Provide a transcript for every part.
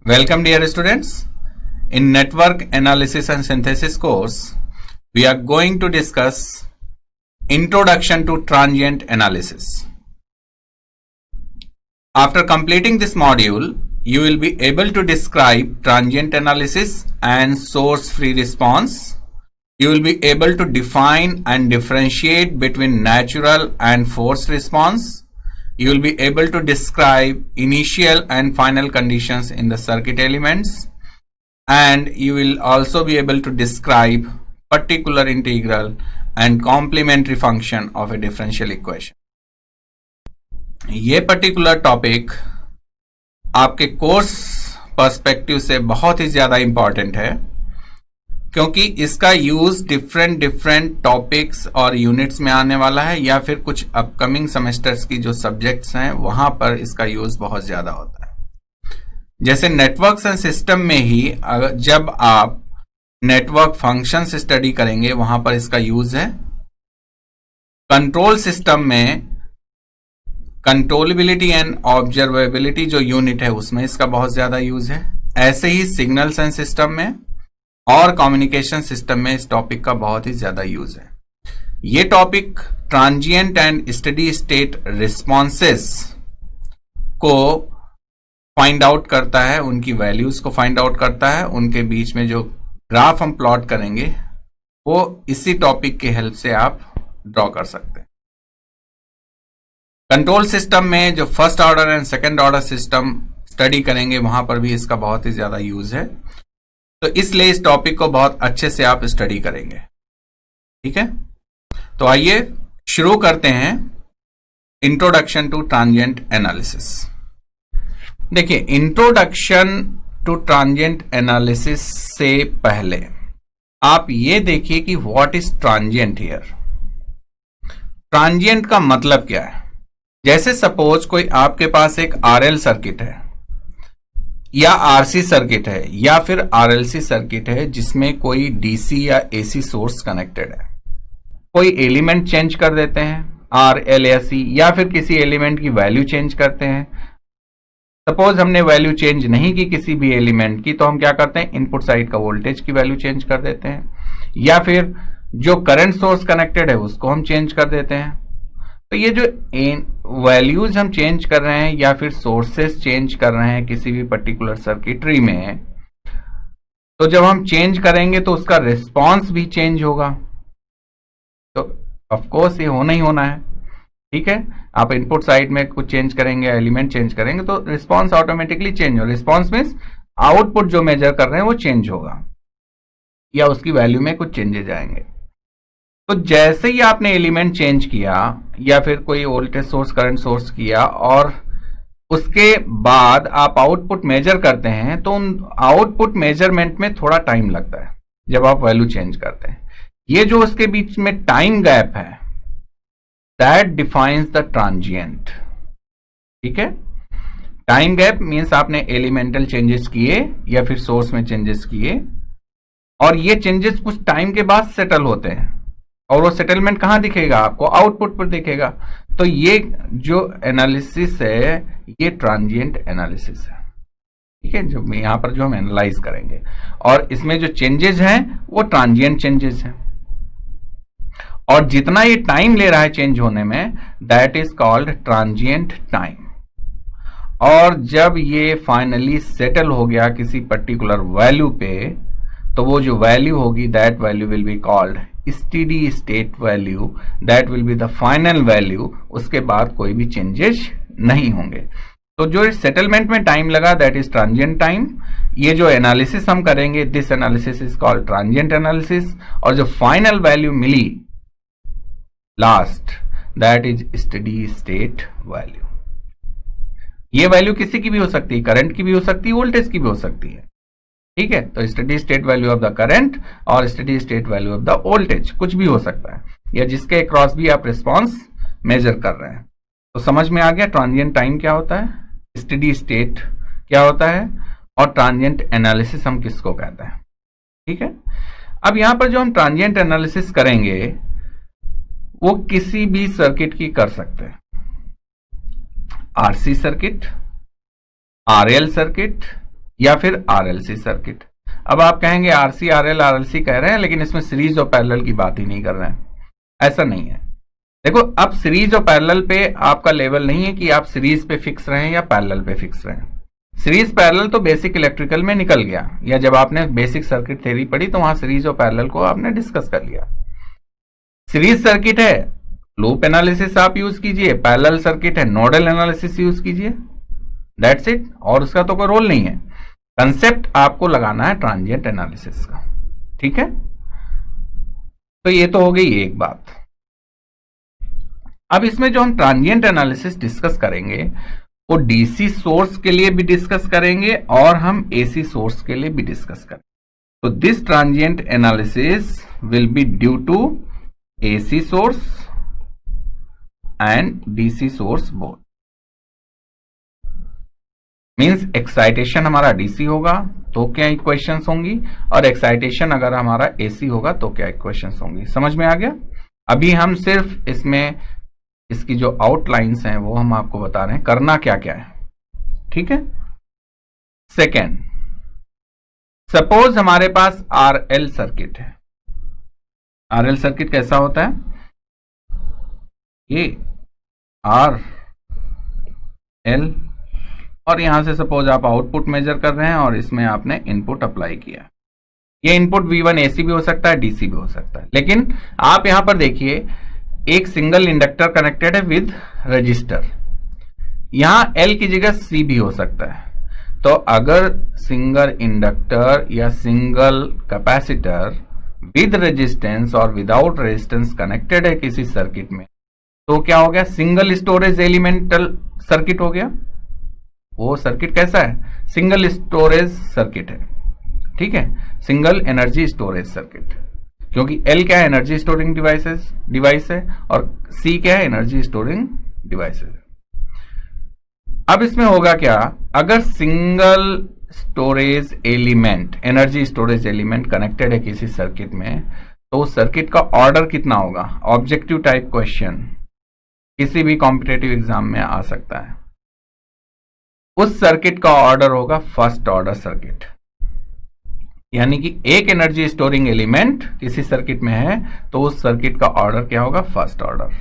Welcome dear students. In Network Analysis and Synthesis course, we are going to discuss Introduction to Transient Analysis. After completing this module, you will be able to describe transient analysis and source-free response. You will be able to define and differentiate between natural and forced response. You will be able to describe initial and final conditions in the circuit elements, and you will also be able to describe particular integral and complementary function of a differential equation. ये particular topic आपके course perspective से बहुत ही ज़्यादा important है, क्योंकि इसका use different topics और units में आने वाला है, या फिर कुछ अपकमिंग सेमेस्टर्स की जो सब्जेक्ट्स हैं वहाँ पर इसका यूज़ बहुत ज़्यादा होता है। जैसे नेटवर्क्स एंड सिस्टम में ही जब आप नेटवर्क फंक्शंस स्टडी करेंगे वहाँ पर इसका यूज़ है। कंट्रोल सिस्टम में कंट्रोलेबिलिटी एंड ऑब्जर्वेबिलिटी जो यूनिट है उसमें इसका बहुत ज़्यादा यूज़ है। ऐसे ही सिग्नल्स एंड सिस्टम में और कम्युनिकेशन सिस्टम में इस टॉपिक का बहुत ही ज्यादा यूज है। ये topic transient and steady state responses को फाइंड आउट करता है, उनकी वैल्यूज को फाइंड आउट करता है। उनके बीच में जो ग्राफ हम प्लॉट करेंगे वो इसी टॉपिक की हेल्प से आप ड्रॉ कर सकते हैं। कंट्रोल सिस्टम में जो first order and second order system study करेंगे वहां पर भी इसका बहुत ही ज्यादा यूज है, तो इसलिए इस टॉपिक को बहुत अच्छे से आप स्टडी करेंगे। ठीक है, तो आइए शुरू करते हैं इंट्रोडक्शन टू ट्रांजिएंट एनालिसिस। देखिए, इंट्रोडक्शन टू ट्रांजिएंट एनालिसिस से पहले आप ये देखिए कि what is transient here. Transient का मतलब क्या है? जैसे सपोज कोई आपके पास एक आरएल सर्किट है या आरसी सर्किट है या फिर आरएलसी सर्किट है जिसमें कोई डीसी या एसी सोर्स कनेक्टेड है। कोई एलिमेंट चेंज कर देते हैं, आर एल या सी, या फिर किसी एलिमेंट की वैल्यू चेंज करते हैं। सपोज हमने वैल्यू चेंज नहीं की किसी भी एलिमेंट की, तो हम क्या करते हैं, इनपुट साइड का वोल्टेज की वैल्यू चेंज कर देते हैं, या फिर जो करंट सोर्स कनेक्टेड है उसको हम चेंज कर देते हैं। तो ये जो वैल्यूज हम चेंज कर रहे हैं या फिर सोर्सेस चेंज कर रहे हैं किसी भी पर्टिकुलर सर्किटरी में, तो जब हम चेंज करेंगे तो उसका रिस्पांस भी चेंज होगा। तो ऑफ कोर्स ये होना ही होना है। ठीक है, आप इनपुट साइड में कुछ चेंज करेंगे, एलिमेंट चेंज करेंगे तो रिस्पांस ऑटोमेटिकली चेंज होगा। रिस्पांस मींस आउटपुट जो मेजर कर रहे हैं वो चेंज होगा या उसकी वैल्यू में कुछ चेंजेस आएंगे। तो जैसे ही आपने एलिमेंट चेंज किया या फिर कोई वोल्टेज सोर्स करंट सोर्स किया और उसके बाद आप आउटपुट मेजर करते हैं, तो उन आउटपुट मेजरमेंट में थोड़ा टाइम लगता है जब आप वैल्यू चेंज करते हैं। ये जो उसके बीच में टाइम गैप है, दैट डिफाइंस द ट्रांजिएंट। ठीक है, टाइम गैप मीन्स आपने एलिमेंटल चेंजेस किए या फिर सोर्स में चेंजेस किए और ये चेंजेस कुछ टाइम के बाद सेटल होते हैं, और वो सेटलमेंट कहां दिखेगा? आपको आउटपुट पर दिखेगा। तो ये जो एनालिसिस है ये ट्रांजिएंट एनालिसिस है। ठीक है, जो यहां पर जो हम एनालाइज करेंगे, और इसमें जो चेंजेस हैं वो ट्रांजिएंट चेंजेस हैं, और जितना ये टाइम ले रहा है चेंज होने में, that is called transient time. और जब ये फाइनली सेटल हो गया किसी पर्टिकुलर वैल्यू पे, तो वो जो वैल्यू होगी that value will be called steady state value, that will be the final value. उसके बाद कोई भी चेंजेस नहीं होंगे। तो जो सेटलमेंट में टाइम लगा दैट इज ट्रांजिएंट टाइम। ये जो एनालिसिस हम करेंगे, this analysis is called transient analysis, और जो फाइनल वैल्यू मिली last, that is steady state value. ये वैल्यू किसी की भी हो सकती है, करंट की भी हो सकती है, वोल्टेज की भी हो सकती है। ठीक है, तो steady state value of the current और steady state value of the voltage कुछ भी हो सकता है, या जिसके अक्रॉस भी आप रिस्पांस मेजर कर रहे हैं। तो समझ में आ गया ट्रांजिएंट टाइम क्या होता है, स्टेडी स्टेट क्या होता है, और ट्रांजिएंट एनालिसिस हम किसको कहते हैं। ठीक है, अब यहां पर जो हम ट्रांजिएंट एनालिसिस करेंगे वो किसी भी सर्किट की कर सकते हैं। आरसी सर्किट, आरएल सर्किट या फिर आरएलसी सर्किट। अब आप कहेंगे आरसी आरएल आरएलसी कह रहे हैं लेकिन इसमें सीरीज और पैरेलल की बात ही नहीं कर रहे हैं। ऐसा नहीं है। देखो, अब सीरीज और पैरेलल पे आपका लेवल नहीं है कि आप सीरीज पे फिक्स रहें या पैरेलल पे फिक्स रहें। सीरीज पैरेलल तो बेसिक इलेक्ट्रिकल में निकल गया, या जब आपने बेसिक सर्किट थ्योरी पढ़ी तो वहां सीरीज और पैरेलल को आपने डिस्कस कर लिया। सीरीज सर्किट है, लूप एनालिसिस आप यूज कीजिए, पैरेलल सर्किट है, नोडल एनालिसिस यूज कीजिए, दैट्स इट। और उसका तो कोई रोल नहीं है। कंसेप्ट आपको लगाना है ट्रांजिएंट एनालिसिस का, ठीक है। तो ये तो हो गई एक बात। अब इसमें जो हम ट्रांजिएंट एनालिसिस डिस्कस करेंगे वो डीसी सोर्स के लिए भी डिस्कस करेंगे और हम एसी सोर्स के लिए भी डिस्कस करेंगे। तो this transient analysis will be due to AC source and DC source both. Means excitation हमारा डीसी होगा तो क्या इक्वेशंस होंगी, और एक्साइटेशन अगर हमारा एसी होगा तो क्या इक्वेशंस होंगी। समझ में आ गया। अभी हम सिर्फ इसमें इसकी जो आउटलाइंस हैं वो हम आपको बता रहे हैं करना क्या क्या है, ठीक है। सेकेंड, सपोज हमारे पास आरएल सर्किट है। आरएल सर्किट कैसा होता है, ये आर एल, और यहां से सपोज आप आउटपुट मेजर कर रहे हैं और इसमें आपने इनपुट अप्लाई किया। ये इनपुट V1 AC भी हो सकता है, डीसी भी हो सकता है। लेकिन आप यहां पर देखिए एक सिंगल इंडक्टर कनेक्टेड है विद रजिस्टर, यहां L की जगह C भी हो सकता है। तो अगर सिंगल इंडक्टर या सिंगल कैपेसिटर विद रेजिस्टेंस और विदाउट रेजिस्टेंस कनेक्टेड है किसी सर्किट में, तो क्या हो गया, सिंगल स्टोरेज एलिमेंटल सर्किट हो गया। वो सर्किट कैसा है, सिंगल स्टोरेज सर्किट है, ठीक है, सिंगल एनर्जी स्टोरेज सर्किट। क्योंकि L क्या है, एनर्जी स्टोरिंग डिवाइस है, और C क्या है, एनर्जी स्टोरिंग डिवाइस है। अब इसमें होगा क्या, अगर single storage element, energy storage element connected है किसी सर्किट में, तो उस सर्किट का ऑर्डर कितना होगा। ऑब्जेक्टिव टाइप क्वेश्चन किसी भी कॉम्पिटेटिव एग्जाम में आ सकता है। उस सर्किट का ऑर्डर होगा फर्स्ट ऑर्डर सर्किट, यानी कि एक एनर्जी स्टोरिंग एलिमेंट किसी सर्किट में है तो उस सर्किट का ऑर्डर क्या होगा, फर्स्ट ऑर्डर।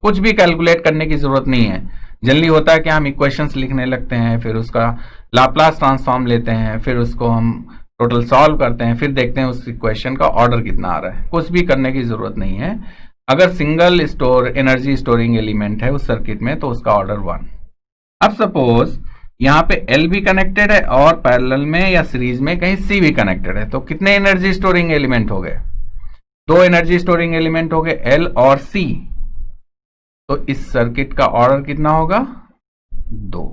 कुछ भी कैलकुलेट करने की जरूरत नहीं है। जनरली होता है कि हम इक्वेशंस लिखने लगते हैं, फिर उसका लाप्लास ट्रांसफॉर्म लेते हैं, फिर उसको हम टोटल सॉल्व करते हैं, फिर देखते हैं उस इक्वेशन का ऑर्डर कितना आ रहा है। कुछ भी करने की जरूरत नहीं है। अगर सिंगल एनर्जी स्टोरिंग एलिमेंट है उस सर्किट में तो उसका ऑर्डर 1। अब सपोज यहां पे L भी कनेक्टेड है और पैरेलल में या सीरीज में कहीं C भी कनेक्टेड है, तो कितने एनर्जी स्टोरिंग एलिमेंट हो गए, 2 एनर्जी स्टोरिंग एलिमेंट हो गए, L और C। तो इस सर्किट का ऑर्डर कितना होगा, 2।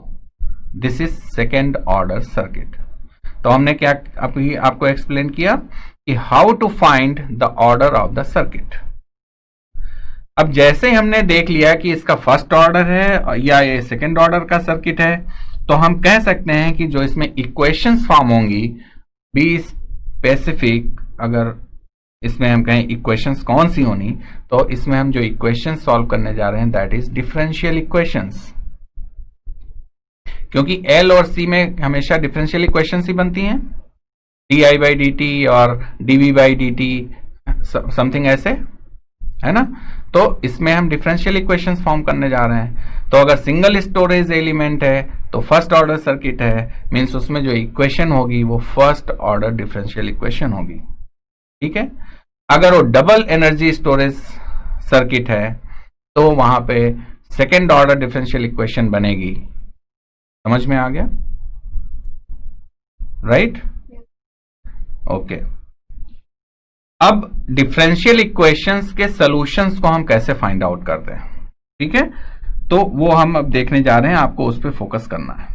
This is second order circuit. तो हमने क्या अभी आपको एक्सप्लेन किया कि how to find the order of the circuit. अब जैसे हमने देख लिया कि इसका फर्स्ट ऑर्डर है या ये सेकेंड ऑर्डर का सर्किट है, तो हम कह सकते हैं कि जो इसमें इक्वेशंस फॉर्म होंगी, बी स्पेसिफिक, अगर इसमें हम कहें इक्वेशंस कौन सी होनी, तो इसमें हम जो इक्वेशंस सॉल्व करने जा रहे हैं दैट इज डिफरेंशियल इक्वेशंस। क्योंकि L और C में हमेशा डिफरेंशियल इक्वेशंस ही बनती हैं, di/dt और dv/dt समथिंग ऐसे, है ना। तो इसमें हम डिफरेंशियल इक्वेशंस फॉर्म करने जा रहे हैं। तो अगर सिंगल स्टोरेज एलिमेंट है तो फर्स्ट ऑर्डर सर्किट है, मींस उसमें जो इक्वेशन होगी वो फर्स्ट ऑर्डर डिफरेंशियल इक्वेशन होगी, ठीक है। अगर वो डबल एनर्जी स्टोरेज सर्किट है तो वहां पे सेकेंड ऑर्डर डिफरेंशियल इक्वेशन बनेगी। समझ में आ गया, राइट, ओके। अब डिफरेंशियल इक्वेशंस के सॉल्यूशंस को हम कैसे फाइंड आउट करते हैं, ठीक है, तो वो हम अब देखने जा रहे हैं, आपको उस पर फोकस करना है।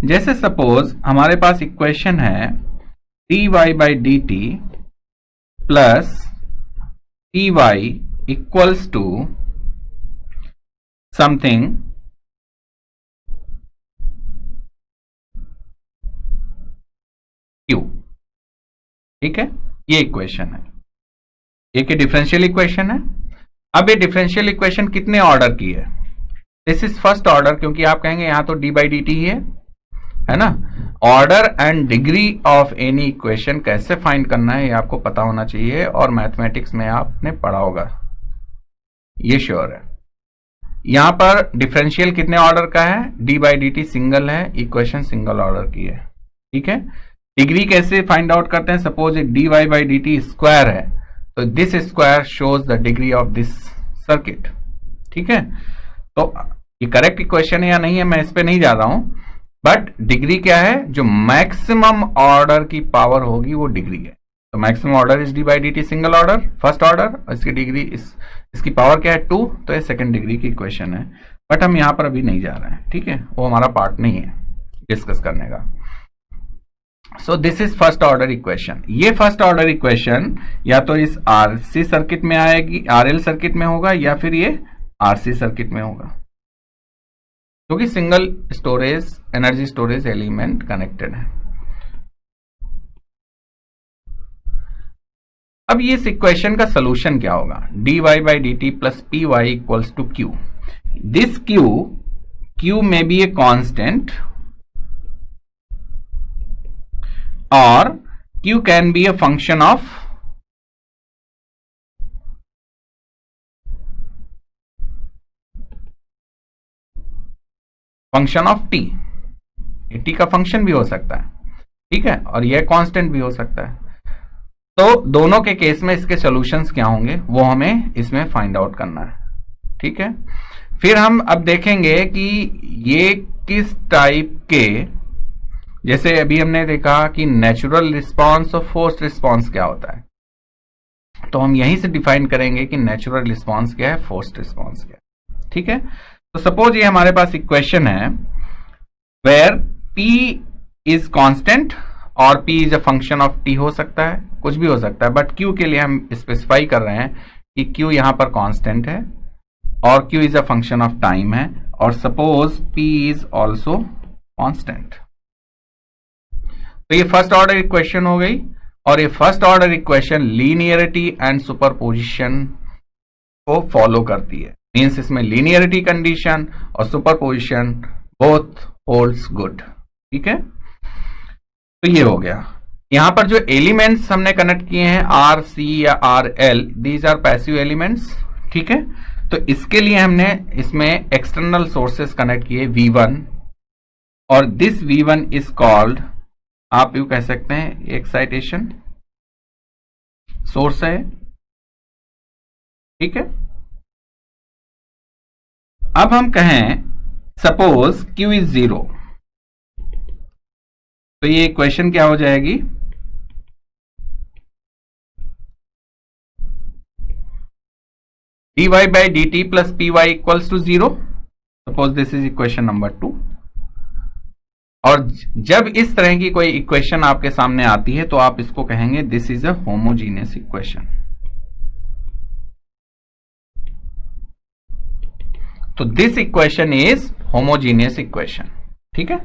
जैसे सपोज हमारे पास इक्वेशन है dy/dt plus ty equals to something q, ठीक है। ये इक्वेशन है, एक डिफरेंशियल इक्वेशन है। अब ये डिफरेंशियल इक्वेशन कितने ऑर्डर की है, दिस इज फर्स्ट ऑर्डर, क्योंकि आप कहेंगे यहां तो डी बाई डी टी ही है ना। Order and degree of any equation कैसे फाइंड करना है ये आपको पता होना चाहिए, और मैथमेटिक्स में आपने पढ़ा होगा, ये श्योर है। यहां पर डिफरेंशियल कितने ऑर्डर का है, D by D T single है, इक्वेशन सिंगल ऑर्डर की है, ठीक है। डिग्री कैसे फाइंड आउट करते हैं, सपोज एक D Y by D T square है, तो this square shows the degree of this circuit, ठीक है। तो ये करेक्ट इक्वेशन है या नहीं है, मैं इस पे नहीं जा रहा हूं, बट डिग्री क्या है, जो मैक्सिमम ऑर्डर की पावर होगी वो डिग्री है। तो maximum order is D by D T single order, first order, और इसकी डिग्री इसकी पावर क्या है 2, तो ये सेकंड डिग्री की इक्वेशन है। बट हम यहां पर अभी नहीं जा रहे हैं, ठीक है, वो हमारा पार्ट नहीं है डिस्कस करने का। सो this is first order equation. ये फर्स्ट ऑर्डर इक्वेशन या तो इस आरसी सर्किट में आएगी, आरएल सर्किट में होगा, या फिर ये आरसी सर्किट में होगा, क्योंकि single storage energy storage element connected है। अब ये इस इक्वेशन का सोल्यूशन क्या होगा, D Y by D T plus P Y equals to Q. This Q में be a constant or q can be a function of t, ये t का फंक्शन भी हो सकता है, ठीक है, और यह कांस्टेंट भी हो सकता है। तो दोनों के केस में इसके सॉल्यूशंस क्या होंगे वो हमें इसमें फाइंड आउट करना है, ठीक है। फिर हम अब देखेंगे कि ये किस टाइप के, जैसे अभी हमने देखा कि नेचुरल रिस्पांस और फोर्स्ड रिस्पांस क्या होता है, तो हम यहीं से डिफाइन करेंगे कि नेचुरल रिस्पांस क्या है, फोर्स्ड रिस्पांस क्या है, ठीक है। तो सपोज ये हमारे पास इक्वेशन है वेयर P इज कांस्टेंट और P is a function of T, हो सकता है, कुछ भी हो सकता है, बट Q के लिए हम स्पेसिफाई कर रहे हैं कि Q यहां पर कांस्टेंट है और Q is a function of time है, और suppose P is also constant. तो ये फर्स्ट ऑर्डर इक्वेशन हो गई, और ये first order equation linearity and superposition को फॉलो करती है, मींस इसमें लीनियरिटी कंडीशन और सुपरपोजिशन बोथ होल्ड्स गुड, ठीक है। तो ये हो गया। यहां पर जो एलिमेंट्स हमने कनेक्ट किए हैं आर सी या R L, these are passive elements, ठीक है। तो इसके लिए हमने इसमें एक्सटर्नल सोर्सेस कनेक्ट किए V1, और दिस V1 इज कॉल्ड, आप यू कह सकते हैं एक्साइटेशन सोर्स है, ठीक है। अब हम कहें सपोज Q इज 0, तो ये इक्वेशन क्या हो जाएगी, dy by dt plus py equals to 0, suppose this is equation number 2। और जब इस तरह की कोई इक्वेशन आपके सामने आती है तो आप इसको कहेंगे this is a homogeneous equation. तो this equation is homogeneous equation, ठीक है।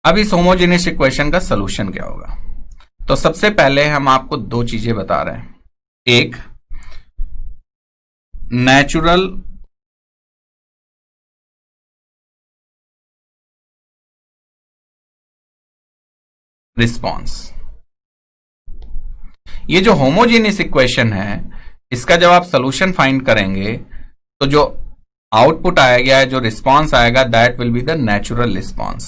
अब इस होमोजीनियस इक्वेशन का सॉल्यूशन क्या होगा, तो सबसे पहले हम आपको दो चीजें बता रहे हैं, एक नेचुरल रिस्पॉन्स। ये जो होमोजेनियस इक्वेशन है इसका जब आप सॉल्यूशन फाइंड करेंगे तो जो आउटपुट आएगा, जो रिस्पॉन्स आएगा, that will be the natural response.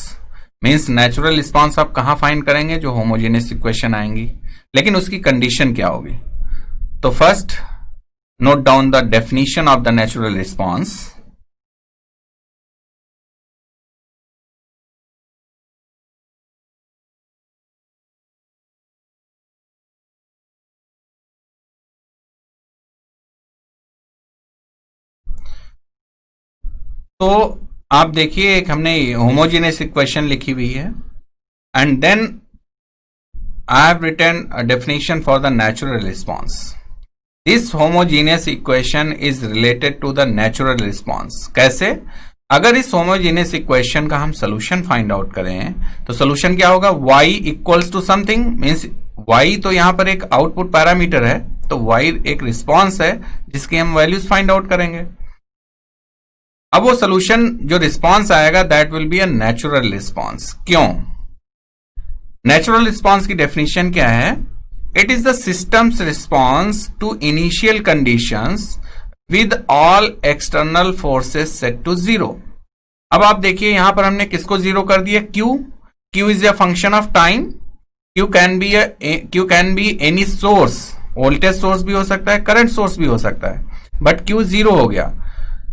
Means natural response आप कहां फाइंड करेंगे, जो होमोजेनियस इक्वेशन आएंगी, लेकिन उसकी कंडीशन क्या होगी। तो first note down the definition of the natural response. तो आप देखिए एक हमने होमोजेनियस इक्वेशन लिखी हुई है, and then I have written a definition for the natural response. This homogeneous equation is related to the natural response. कैसे, अगर इस होमोजेनियस इक्वेशन का हम सोल्यूशन फाइंड आउट करें तो सोल्यूशन क्या होगा, y equals to something, means y तो यहां पर एक आउटपुट पैरामीटर है, तो y एक रिस्पॉन्स है जिसकी हम वैल्यूज फाइंड आउट करेंगे। अब वो सोल्यूशन जो रिस्पॉन्स आएगा that will be a natural response. क्यों? नेचुरल रिस्पॉन्स की डेफिनेशन क्या है? It is the system's response to initial conditions with all external forces set to zero. अब आप देखिए यहां पर हमने किसको जीरो कर दिया? Q is a function of time. Q can be any source, voltage source भी हो सकता है, करंट सोर्स भी हो सकता है, बट क्यू जीरो हो गया।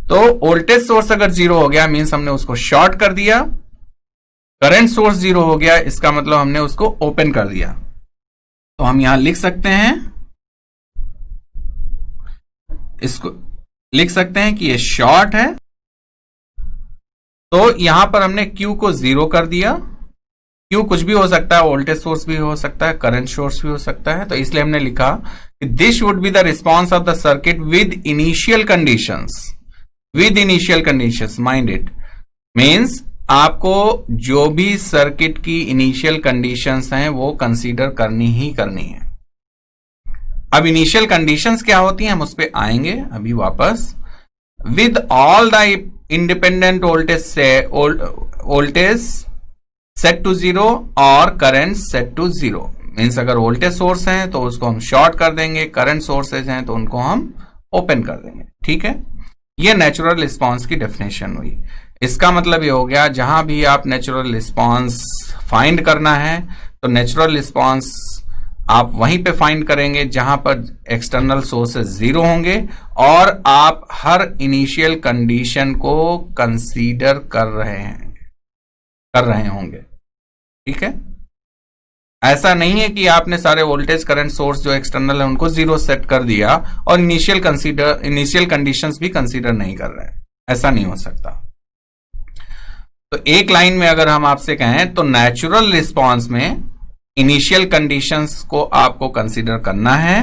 तो वोल्टेज सोर्स अगर जीरो हो गया मींस हमने उसको शॉर्ट कर दिया, करंट सोर्स जीरो हो गया इसका मतलब हमने उसको ओपन कर दिया। तो हम यहां लिख सकते हैं, इसको लिख सकते हैं कि ये शॉर्ट है। तो यहां पर हमने Q को जीरो कर दिया। Q कुछ भी हो सकता है, वोल्टेज सोर्स भी हो सकता है, करंट सोर्स भी हो सकता है। तो इसलिए हमने लिखा कि this would be the response of the circuit with initial conditions. With initial conditions, mind it, means आपको जो भी सर्किट की इनिशियल कंडीशंस हैं वो कंसीडर करनी ही करनी है। अब इनिशियल कंडीशंस क्या होती हैं हम उस पर आएंगे अभी वापस। With all the independent voltage set to zero और current set to zero. Means अगर वोल्टेज सोर्स हैं तो उसको हम शॉर्ट कर देंगे, करंट सोर्सेज हैं तो उनको हम ओपन कर देंगे। ठीक है, ये नेचुरल रिस्पॉन्स की डेफिनेशन हुई। इसका मतलब ये हो गया जहां भी आप नेचुरल रिस्पॉन्स फाइंड करना है तो नेचुरल रिस्पॉन्स आप वहीं पे फाइंड करेंगे जहां पर एक्सटर्नल सोर्सेज जीरो होंगे और आप हर इनिशियल कंडीशन को कंसीडर कर रहे होंगे। ठीक है, ऐसा नहीं है कि आपने सारे वोल्टेज करंट सोर्स जो एक्सटर्नल है उनको जीरो सेट कर दिया और इनिशियल कंडीशंस भी कंसीडर नहीं कर रहे हैं, ऐसा नहीं हो सकता। तो एक लाइन में अगर हम आपसे कहें तो नेचुरल रिस्पॉन्स में इनिशियल कंडीशंस को आपको कंसीडर करना है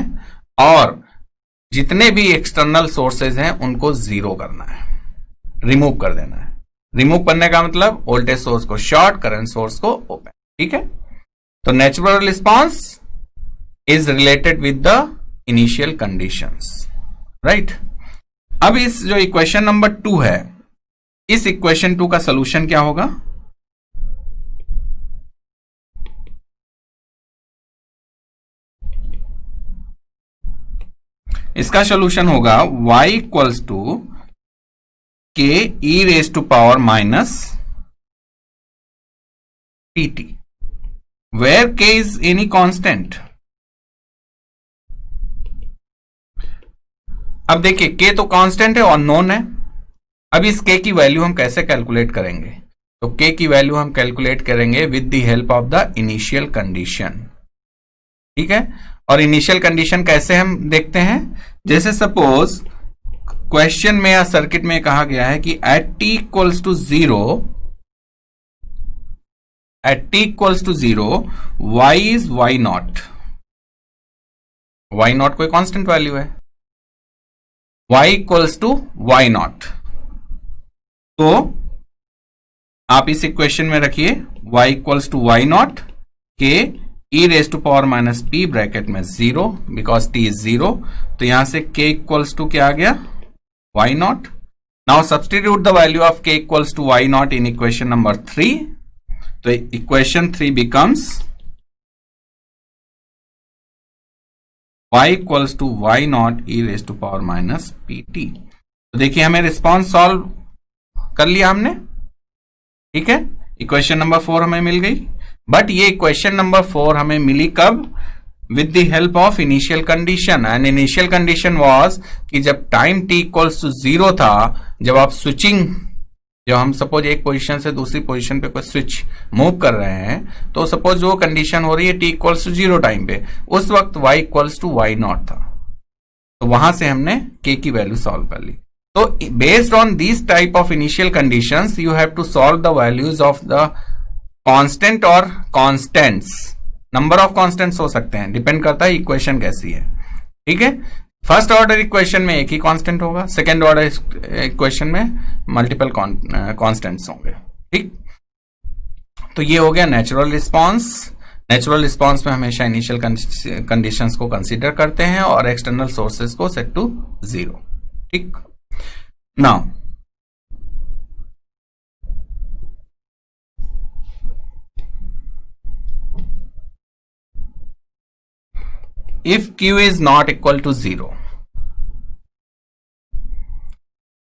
और जितने भी एक्सटर्नल सोर्सेज हैं उनको जीरो करना है, रिमूव कर देना है। रिमूव करने का मतलब वोल्टेज सोर्स को शॉर्ट, करंट सोर्स को ओपन। ठीक है, तो natural response is related with the initial conditions, right. अब इस जो इक्वेशन नंबर 2 है, इस इक्वेशन 2 का सोल्यूशन क्या होगा? इसका सोल्यूशन होगा y equals to k e raise to power minus pt, where k is any constant। अब देखिए k तो कांस्टेंट है और नोन है। अब इस k की वैल्यू हम कैसे कैलकुलेट करेंगे? तो k की वैल्यू हम कैलकुलेट करेंगे with the help of the initial condition. ठीक है, और इनिशियल कंडीशन कैसे हम देखते हैं? जैसे सपोज क्वेश्चन में या सर्किट में कहा गया है कि at t equals to zero y is y not. y not कोई कांस्टेंट वैल्यू है, y equals to y not. तो आप इस इक्वेशन में रखिए y equals to y not के e raise to power minus p bracket में zero, because t is zero. तो यहां से k इक्वल्स टू क्या आ गया? y not. Now substitute the value of k equals to y not in equation number 3। तो equation 3 becomes y equals to y not e raise to power minus pt। तो देखिए हमें response solve कर लिया हमने। ठीक है, इक्वेशन नंबर 4 हमें मिल गई। बट ये इक्वेशन नंबर 4 हमें मिली कब? With the help of initial condition. And initial condition was कि जब time t equals to zero था, जब आप स्विचिंग, जब हम सपोज एक पोजीशन से दूसरी पोजीशन पे कोई स्विच मूव कर रहे हैं, तो सपोज वो कंडीशन हो रही है t equals to zero time पे, उस वक्त y equals to y not था। तो वहां से हमने k की वैल्यू सॉल्व कर ली। तो based on this type of initial conditions you have to solve the values of the constant और कांस्टेंट्स। नंबर ऑफ कांस्टेंट्स हो सकते हैं, डिपेंड करता है इक्वेशन कैसी है। ठीक है, फर्स्ट ऑर्डर इक्वेशन में एक ही कांस्टेंट होगा, सेकेंड ऑर्डर इक्वेशन में मल्टीपल कांस्टेंट्स होंगे। ठीक, तो ये हो गया नेचुरल रिस्पॉन्स। नेचुरल रिस्पॉन्स में हमेशा इनिशियल कंडीशंस को कंसीडर करते हैं और एक्सटर्नल सोर्सेज को सेट टू जीरो। ठीक, now if q is not equal to 0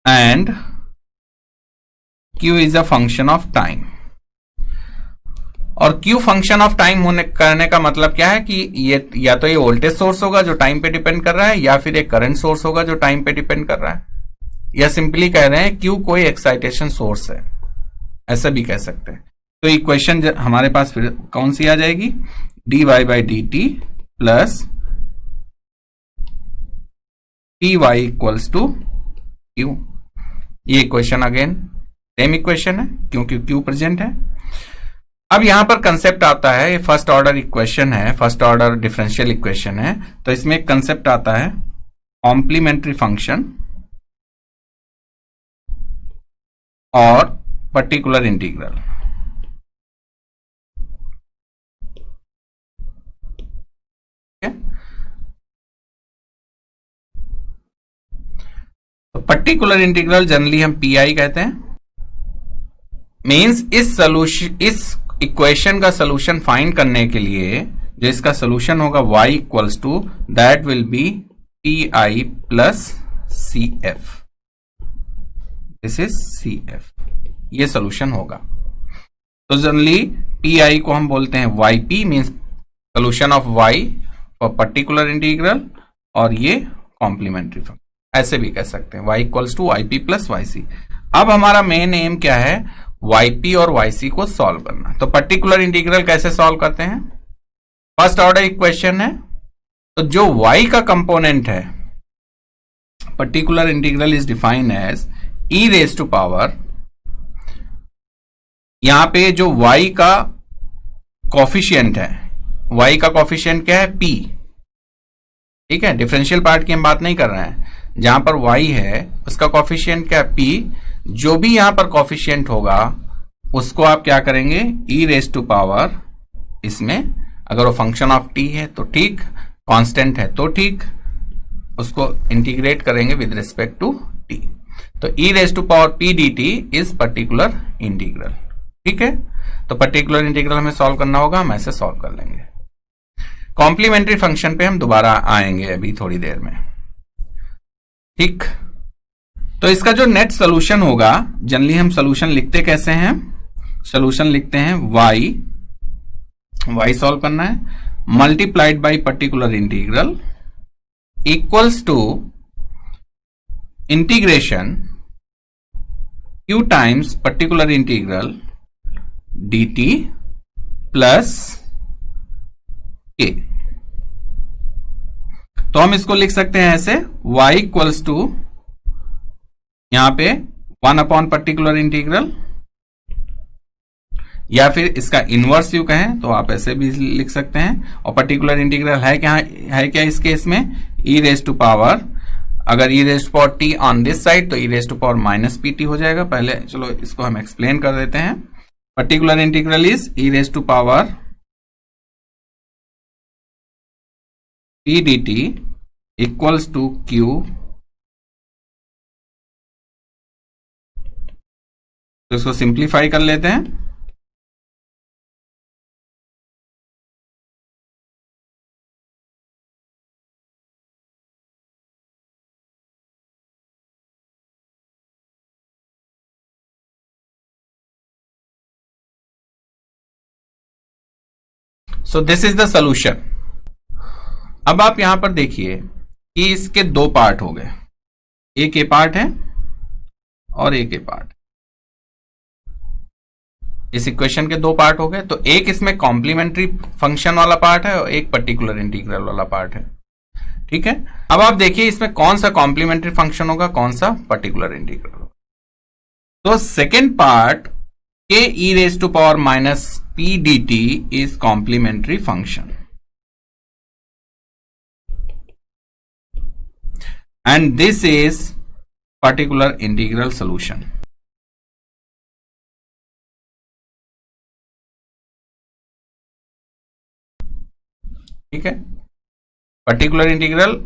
and q is a function of time। और q फंक्शन ऑफ टाइम होने करने का मतलब क्या है कि ये या तो ये वोल्टेज सोर्स होगा जो टाइम पे डिपेंड कर रहा है, या फिर एक करंट सोर्स होगा जो टाइम पे डिपेंड कर रहा है, या सिंपली कह रहे हैं q कोई एक्साइटेशन सोर्स है, ऐसा भी कह सकते हैं। तो इक्वेशन हमारे पास फिर कौन सी आ जाएगी, dy by D T plus P Y equals to Q. ये इक्वेशन अगेन सेम इक्वेशन है क्योंकि क्यू प्रेजेंट है। अब यहां पर कंसेप्ट आता है, ये फर्स्ट ऑर्डर इक्वेशन है, फर्स्ट ऑर्डर डिफरेंशियल इक्वेशन है, तो इसमें एक कंसेप्ट आता है कॉम्प्लीमेंट्री फंक्शन और पर्टिकुलर इंटीग्रल। तो पर्टिकुलर इंटीग्रल जनरली हम पीआई कहते हैं। मींस इस इक्वेशन का सोल्यूशन फाइंड करने के लिए जो इसका सोल्यूशन होगा y equals to that will be P I plus C F, this is C F, ये सोल्यूशन होगा। तो जनरली पी आई को हम बोलते हैं Y P, means solution of Y for particular integral, और ये कॉम्प्लीमेंट्री फंक्शन ऐसे भी कह सकते हैं y equals to Y P plus Y C. अब हमारा मेन एम क्या है, yp और yc को सॉल्व करना। तो पर्टिकुलर इंटीग्रल कैसे सॉल्व करते हैं, फर्स्ट ऑर्डर इक्वेशन है, तो जो y का कंपोनेंट है, particular integral is defined as e raise to power, यहां पे जो y का कॉफिशिएंट है, y का कॉफिशिएंट क्या है p, ठीक है, डिफरेंशियल पार्ट की हम बात नहीं कर रहे हैं, जहां पर y है उसका कॉफिशिएंट क्या है p, जो भी यहां पर कॉफिशिएंट होगा उसको आप क्या करेंगे, e रेज टू पावर, इसमें अगर वो फंक्शन ऑफ t है तो ठीक, कांस्टेंट है तो ठीक, उसको इंटीग्रेट करेंगे विद रिस्पेक्ट टू t। तो e raise to power p dt is particular integral, ठीक है। तो पर्टिकुलर इंटीग्रल हमें सॉल्व करना होगा, हम ऐसे सॉल्व कर लेंगे। कॉम्प्लीमेंट्री फंक्शन पे हम दोबारा आएंगे अभी थोड़ी देर में, ठीक। तो इसका जो नेट सोल्यूशन होगा, जनरली हम सोल्यूशन लिखते कैसे हैं, सोल्यूशन लिखते हैं y सॉल्व करना है, multiplied by particular integral equals to integration q times particular integral dt plus k। तो हम इसको लिख सकते हैं ऐसे, y इक्वल्स टू यहां पे 1 अपॉन पर्टिकुलर इंटीग्रल, या फिर इसका इनवर्स यू कहें तो आप ऐसे भी लिख सकते हैं। और पर्टिकुलर इंटीग्रल है क्या इस केस में, e रेज टू पावर, अगर e raise to power t on this side तो e raise to power minus P T हो जाएगा। पहले चलो इसको हम एक्सप्लेन कर देते हैं। Particular integral is e raise to power p dt equals to q, तो इसको सिंप्लीफाई कर लेते हैं। So this is the solution. अब आप यहां पर देखिए कि इसके दो पार्ट हो गए, एक ए पार्ट है और एक ए पार्ट। इस इक्वेशन के दो पार्ट हो गए, तो एक इसमें कॉम्प्लीमेंट्री फंक्शन वाला पार्ट है और एक पर्टिकुलर इंटीग्रल वाला पार्ट है, ठीक है। अब आप देखिए इसमें कौन सा कॉम्प्लीमेंट्री फंक्शन होगा, कौन सा पर्टिकुलर इंटीग्रल होगा। तो सेकेंड पार्ट के E raise to power minus P D T is complementary function, and this is particular integral solution। ठीक है, पर्टिकुलर इंटीग्रल